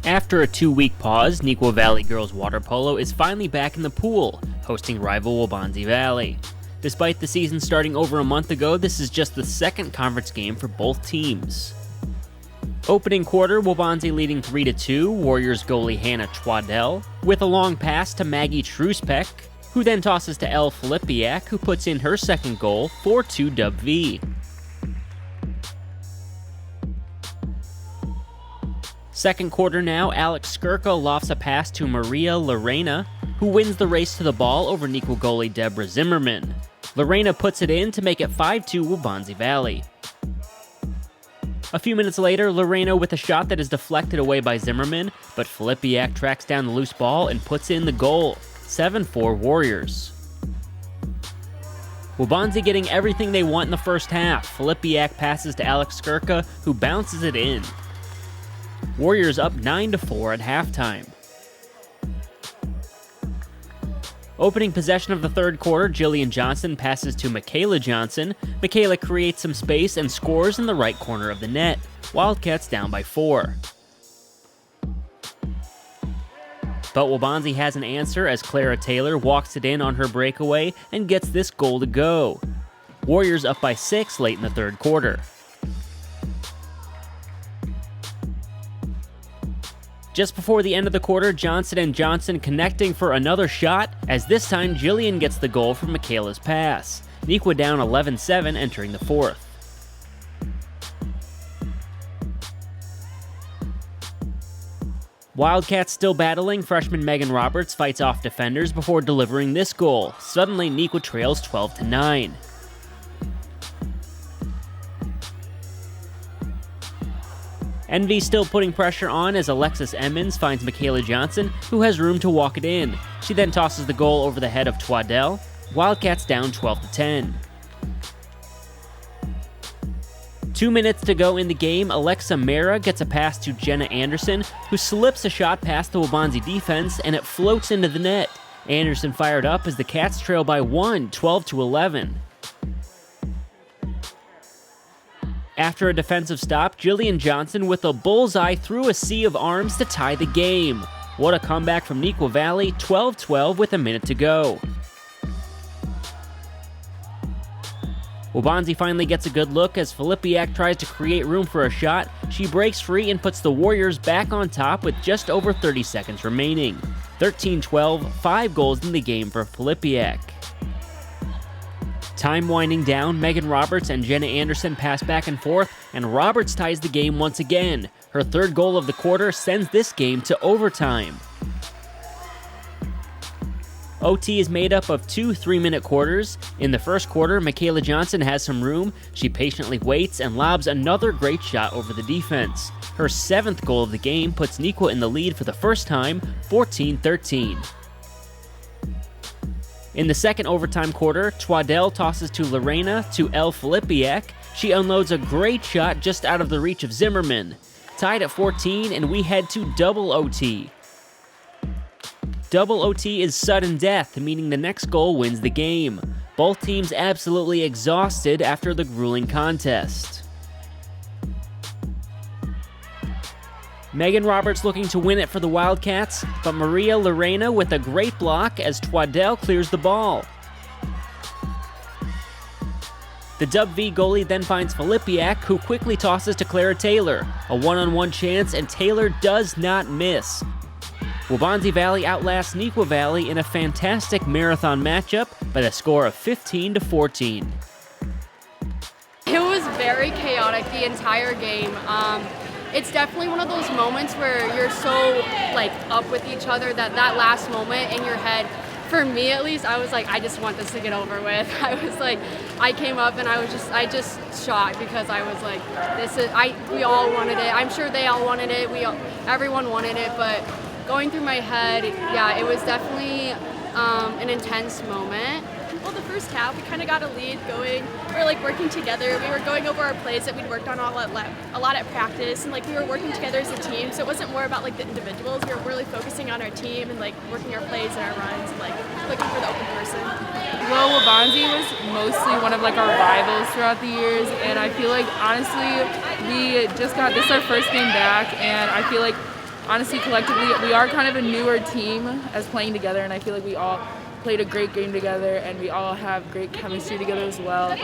After a 2-week pause, Neuqua Valley girls water polo is finally back in the pool, hosting rival Waubonsie Valley. Despite the season starting over a month ago, this is just the second conference game for both teams. Opening quarter, Waubonsie leading 3-2, Warriors goalie Hannah Twaddell, with a long pass to Maggie Trzupek, who then tosses to Elle Filipiak, who puts in her second goal, 4-2 Dub V. Second quarter now, Skurka lofts a pass to Maria Lerena, who wins the race to the ball over Neuqua goalie Deborah Zimmerman. Lerena puts it in to make it 5-2 Waubonsie Valley. A few minutes later, Lerena with a shot that is deflected away by Zimmerman, but Filipiak tracks down the loose ball and puts in the goal, 7-4 Warriors. Waubonsie getting everything they want in the first half. Filipiak passes to Skurka, who bounces it in. Warriors up 9-4 at halftime. Opening possession of the third quarter, Jillian Johnson passes to Michaela Johnson. Michaela creates some space and scores in the right corner of the net. Wildcats down by 4. But Waubonsie has an answer as Clara Taylor walks it in on her breakaway and gets this goal to go. Warriors up by 6 late in the third quarter. Just before the end of the quarter, Johnson and Johnson connecting for another shot, as this time Jillian gets the goal from Michaela's pass. Neuqua down 11-7 entering the fourth. Wildcats still battling, freshman Megan Roberts fights off defenders before delivering this goal. Suddenly, Neuqua trails 12-9. Envy still putting pressure on as Alexis Emmons finds Michaela Johnson, who has room to walk it in. She then tosses the goal over the head of Twaddell. Wildcats down 12-10. 2 minutes to go in the game, Alexa Mera gets a pass to Jenna Anderson, who slips a shot past the Waubonsie defense and it floats into the net. Anderson fired up as the Cats trail by 1, 12-11. After a defensive stop, Jillian Johnson with a bullseye through a sea of arms to tie the game. What a comeback from Neuqua Valley, 12-12 with a minute to go. Waubonsie finally gets a good look as Filipiak tries to create room for a shot. She breaks free and puts the Warriors back on top with just over 30 seconds remaining. 13-12, 5 goals in the game for Filipiak. Time winding down, Megan Roberts and Jenna Anderson pass back and forth, and Roberts ties the game once again. Her third goal of the quarter sends this game to overtime. OT is made up of 2 3-minute quarters. In the first quarter, Michaela Johnson has some room. She patiently waits and lobs another great shot over the defense. Her 7th goal of the game puts Neuqua in the lead for the first time, 14-13. In the second overtime quarter, Twaddell tosses to Lerena to Elle Filipiak. She unloads a great shot just out of the reach of Zimmerman. Tied at 14, and we head to double OT. Double OT is sudden death, meaning the next goal wins the game. Both teams absolutely exhausted after the grueling contest. Megan Roberts looking to win it for the Wildcats, but Maria Lerena with a great block as Twaddell clears the ball. The Dub V goalie then finds Filipiak, who quickly tosses to Clara Taylor. A one-on-one chance, and Taylor does not miss. Waubonsie Valley outlasts Neuqua Valley in a fantastic marathon matchup by the score of 15-14. It was very chaotic the entire game. It's definitely one of those moments where you're so up with each other that last moment in your head, for me at least, I was like, I just want this to get over with. I came up and I just shocked because I was like, we all wanted it. I'm sure they all wanted it. Everyone wanted it, but going through my head, yeah, it was definitely an intense moment. Well, the first half, we kind of got a lead going. We were working together. We were going over our plays that we'd worked on a lot at practice, and we were working together as a team. So it wasn't more about the individuals. We were really focusing on our team and working our plays and our runs, and looking for the open person. Well, Waubonsie was mostly one of our rivals throughout the years, and I feel honestly we just got this our first game back, and I feel honestly, collectively, we are kind of a newer team as playing together, and I feel like we all played a great game together, and we all have great chemistry together as well.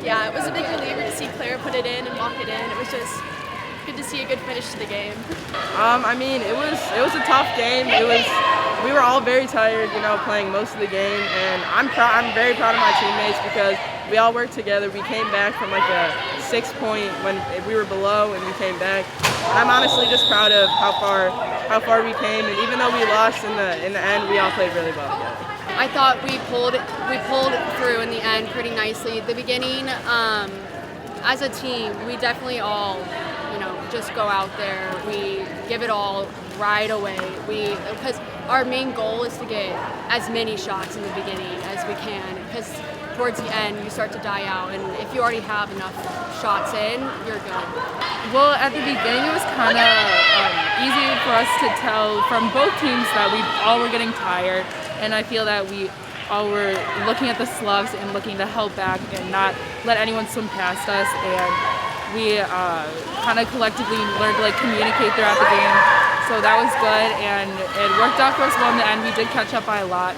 Yeah, it was a big reliever to see Claire put it in and walk it in. It was just good to see a good finish to the game. I mean, it was a tough game. We were all very tired, playing most of the game, and I'm very proud of my teammates because we all worked together. We came back from like a 6 point when we were below, and we came back. And I'm honestly just proud of how far we came, and even though we lost in the end, we all played really well together. I thought we pulled through in the end pretty nicely. At the beginning, as a team, we definitely all, just go out there. We give it all right away. Because our main goal is to get as many shots in the beginning as we can. Because towards the end, you start to die out, and if you already have enough shots in, you're good. Well, at the beginning, it was kind of easy for us to tell from both teams that we all were getting tired, and I feel that we all were looking at the slugs and looking to help back and not let anyone swim past us, and we kind of collectively learned to communicate throughout the game, so that was good, and it worked out for us well in the end. We did catch up by a lot.